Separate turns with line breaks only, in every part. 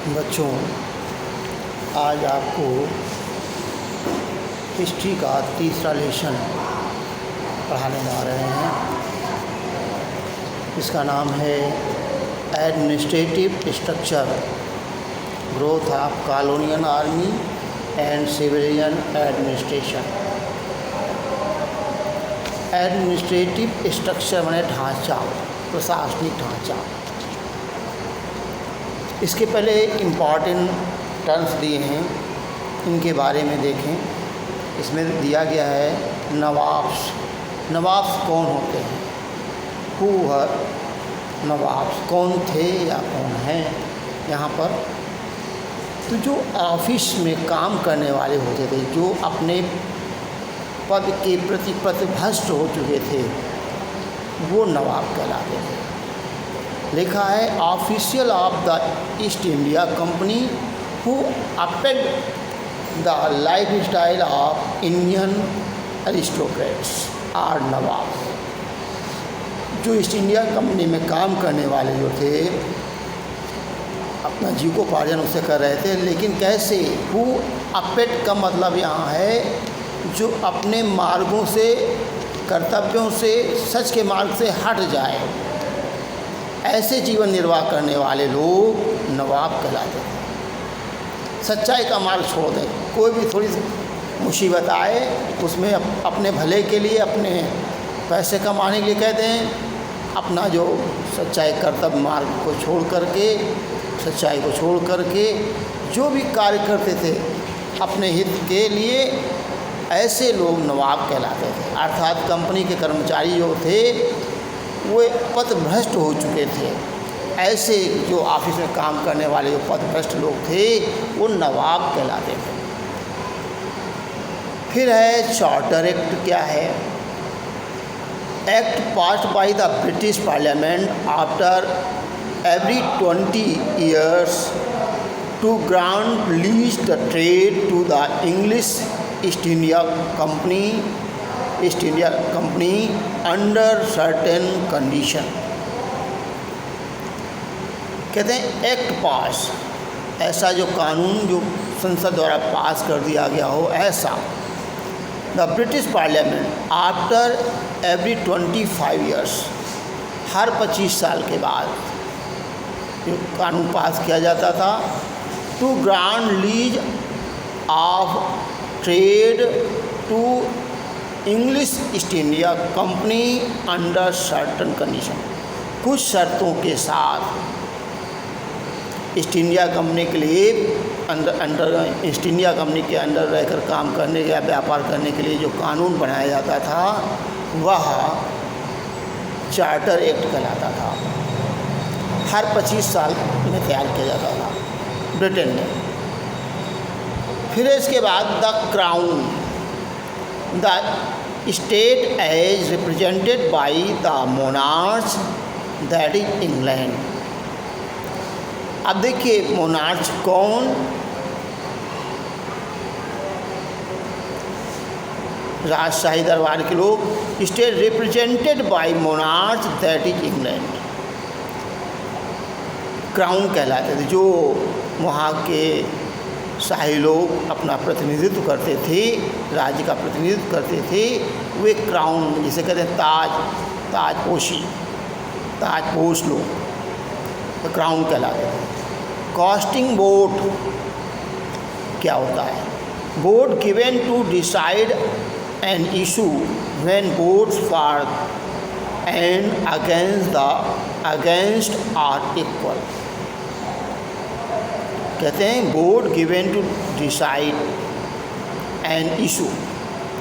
बच्चों, आज आपको हिस्ट्री का तीसरा लेसन पढ़ाने जा रहे हैं। इसका नाम है administrative structure, growth of colonial army and civilian administration. Administrative structure माने ढांचा, प्रशासनिक ढांचा। इसके पहले इम्पॉर्टेंट टर्म्स दिए हैं, इनके बारे में देखें। इसमें दिया गया है नवाब्स। नवाब्स कौन होते हैं? हु वर नवाब्स, कौन थे या कौन हैं यहाँ पर? तो जो ऑफिस में काम करने वाले होते थे, जो अपने पद के प्रति प्रतिभ्रष्ट हो चुके थे, वो नवाब कहलाते थे। लिखा है official of the East India Company who aped the life style of Indian aristocrats or nawab. जो ईस्ट इंडिया कंपनी में काम करने वाले जो थे, अपना जीविकोपार्जन उससे कर रहे थे, लेकिन कैसे? हु अपेड का मतलब यहाँ है जो अपने मार्गों से, कर्तव्यों से, सच के मार्ग से हट जाए, ऐसे जीवन निर्वाह करने वाले लोग नवाब कहलाते थे। सच्चाई का मार्ग छोड़ दें, कोई भी थोड़ी सी मुसीबत आए उसमें अपने भले के लिए, अपने पैसे कमाने के लिए कहते हैं, अपना जो सच्चाई कर्तव्य मार्ग को छोड़ करके, सच्चाई को छोड़ करके जो भी कार्य करते थे अपने हित के लिए, ऐसे लोग नवाब कहलाते थे। अर्थात कंपनी के कर्मचारी जो थे वो पदभ्रष्ट हो चुके थे। ऐसे जो ऑफिस में काम करने वाले जो पदभ्रष्ट लोग थे वो नवाब कहलाते थे। फिर है चार्टर एक्ट। क्या है? Act passed by the British parliament after every 20 years to grant lease the trade to the English East India company under certain condition. कहते हैं एक्ट पास, ऐसा जो कानून जो संसद द्वारा पास कर दिया गया हो, ऐसा। The British parliament after every 25 years, हर 25 साल के बाद जो कानून पास किया जाता था, to grant lease of trade to English East India company under certain condition. कुछ शर्तों के साथ ईस्ट इंडिया कंपनी के लिए अंडर ईस्ट इंडिया कंपनी के अंडर रहकर काम करने या व्यापार करने के लिए जो कानून बनाया जाता था वह चार्टर एक्ट कहलाता था। हर 25 साल में तैयार किया जाता था ब्रिटेन में। फिर इसके बाद the crown, the state as represented by the monarch, that is England. अब देखिए मोनार्च कौन? राजशाही दरबार के लोग। State represented by monarch, that is England. Crown कहलाते थे। जो वहाँ के शाही लोग अपना प्रतिनिधित्व करते थे, राज्य का प्रतिनिधित्व करते थे, वे क्राउन, जिसे कहते हैं ताजपोशी, ताजपोश लोग, तो क्राउन कहलाते थे। कास्टिंग वोट क्या होता है? Vote given to decide an issue when votes for and against are equal. कहते हैं vote given to decide an issue,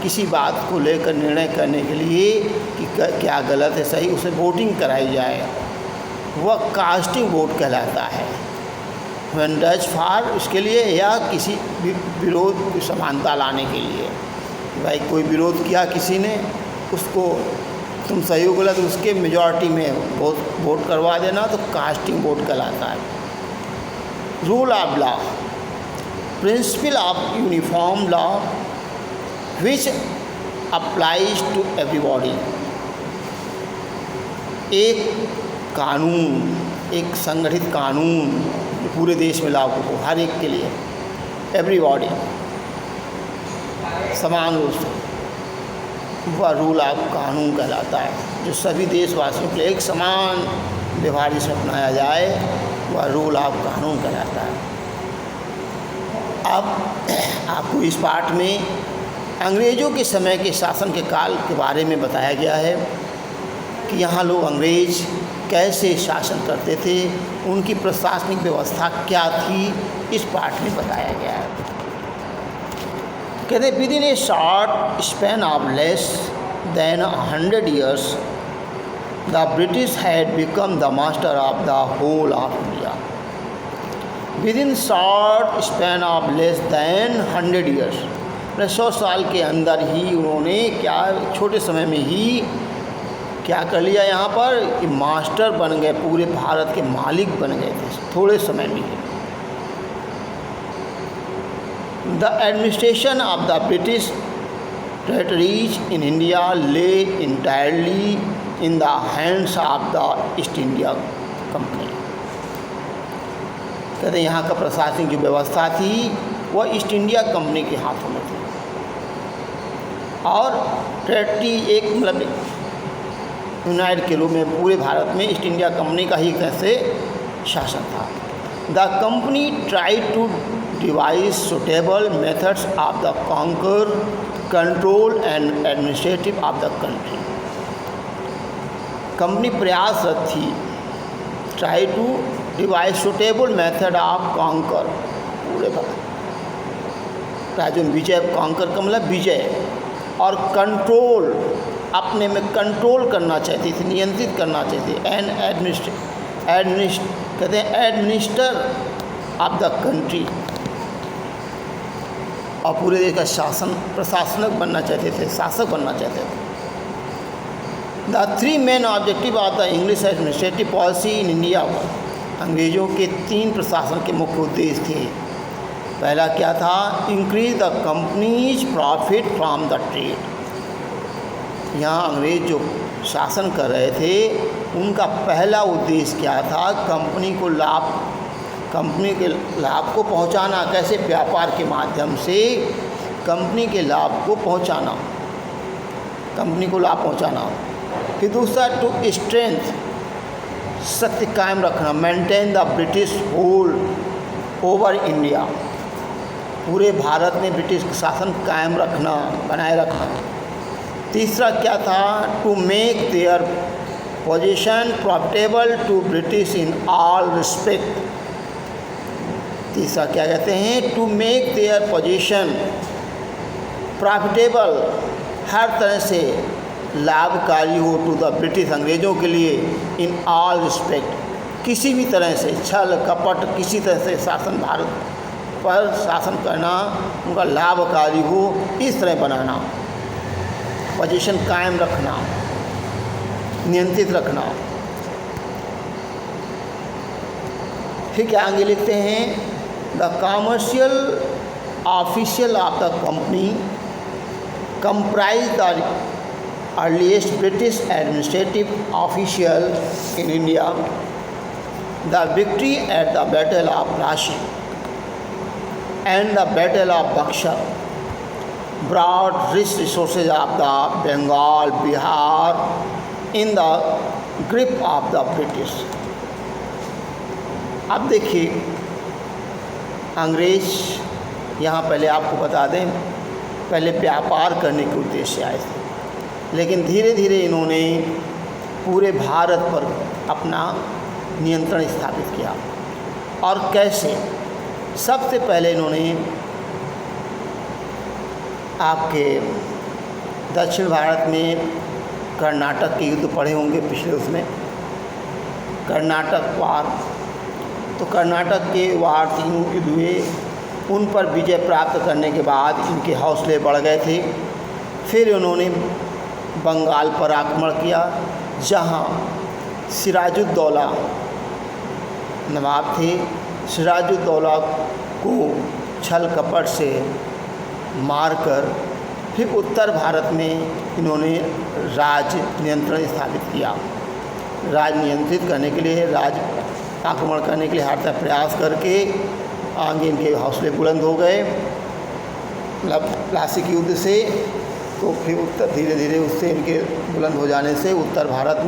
किसी बात को लेकर निर्णय करने के लिए कि क्या गलत है सही, उसे वोटिंग कराई जाए, वह कास्टिंग वोट कहलाता है। व्हेन डज फॉर, उसके लिए, या किसी विरोध की समानता लाने के लिए। भाई कोई विरोध किया किसी ने, उसको तुम सही हो गलत, उसके मेजॉरिटी में वोट करवा देना, तो कास्टिंग वोट कहलाता है। Rule of law, principle of uniform law which applies to everybody. एक कानून, एक संगठित कानून पूरे देश में लागू हो, हर एक के लिए, एवरीबॉडी समान रूप से। वह रूल ऑफ कानून कहलाता है, जो सभी देशवासियों के लिए एक समान व्यवहार जिसमें अपनाया जाए, वह रूल ऑफ कानून कहलाता है। अब आपको इस पाठ में अंग्रेज़ों के समय के शासन के काल के बारे में बताया गया है कि यहाँ लोग अंग्रेज़ कैसे शासन करते थे, उनकी प्रशासनिक व्यवस्था क्या थी, इस पाठ में बताया गया है। कहते within a short span of less than 100 years the British had become the master of the whole of India. Within short span of less than 100 years, 100 साल के अंदर ही उन्होंने क्या, छोटे समय में ही क्या कर लिया, यहाँ पर कि मास्टर बन गए, पूरे भारत के मालिक बन गए थे थोड़े समय में ही। The administration of the British territories in India lay entirely in the hands of the East India Company। कहते यहाँ का प्रशासनिक जो व्यवस्था थी वह ईस्ट इंडिया कंपनी के हाथों में थी, और टेरिटरी एक मतलब यूनाइटेड के रूप में पूरे भारत में ईस्ट इंडिया कंपनी का ही कैसे शासन था। The company try to devise suitable methods of the conquer, control and administrative of the country। Company प्रयासरत थी, try to devise suitable method of conquer, पूरे राज्यों में विजय, conquer का मतलब विजय, और कंट्रोल, अपने में कंट्रोल करना चाहती थी, नियंत्रित करना चाहती, एंड कहते हैं एडमिनिस्टर ऑफ द कंट्री, और पूरे देश का शासन प्रशासनक बनना चाहते थे, शासक बनना चाहते थे। The 3 main objective of the English administrative policy in India, अंग्रेज़ों के 3 प्रशासन के मुख्य उद्देश्य थे। पहला क्या था, increase the companies profit from the trade. यहाँ अंग्रेज़ जो शासन कर रहे थे, उनका पहला उद्देश्य क्या था, कंपनी के लाभ को पहुंचाना, कैसे, व्यापार के माध्यम से कंपनी के लाभ को पहुंचाना, कंपनी को लाभ पहुंचाना। फिर दूसरा, टू स्ट्रेंथ, शक्ति कायम रखना, maintain the British hold over India, पूरे भारत में ब्रिटिश शासन कायम रखना, बनाए रखना। तीसरा क्या था, to make their position profitable to British in all respect. तीसरा क्या कहते हैं, to make their position profitable, हर तरह से लाभकारी हो, टू द ब्रिटिश, अंग्रेज़ों के लिए, इन ऑल रिस्पेक्ट, किसी भी तरह से छल कपट, किसी तरह से शासन, भारत पर शासन करना उनका लाभकारी हो, इस तरह बनाना, पोजीशन कायम रखना, नियंत्रित रखना। फिर क्या आगे लिखते हैं, the commercial official of the company comprise the earliest British administrative official in India. The victory at the battle of Plassey and the battle of Buxar brought rich resources of the Bengal, Bihar in the grip of the British. अब देखिए, अंग्रेज़ यहाँ पहले आपको बता दें, पहले व्यापार करने के उद्देश्य से आए थे, लेकिन धीरे धीरे इन्होंने पूरे भारत पर अपना नियंत्रण स्थापित किया। और कैसे, सबसे पहले इन्होंने आपके दक्षिण भारत में कर्नाटक के युद्ध पढ़े होंगे पिछले, उसमें कर्नाटक वार, तो कर्नाटक के वार 3 युद्ध हुए, उन पर विजय प्राप्त करने के बाद इनके हौसले बढ़ गए थे। फिर उन्होंने बंगाल पर आक्रमण किया, जहां सिराजुद्दौला नवाब थे। सिराजुद्दौला को छल कपट से मारकर फिर उत्तर भारत में इन्होंने राज नियंत्रण स्थापित किया। राज नियंत्रित करने के लिए आक्रमण करने के लिए हर तरह प्रयास करके आगे इनके हौसले बुलंद हो गए, मतलब प्लासी के युद्ध से। तो फिर उत्तर धीरे धीरे उससे इनके बुलंद हो जाने से उत्तर भारत में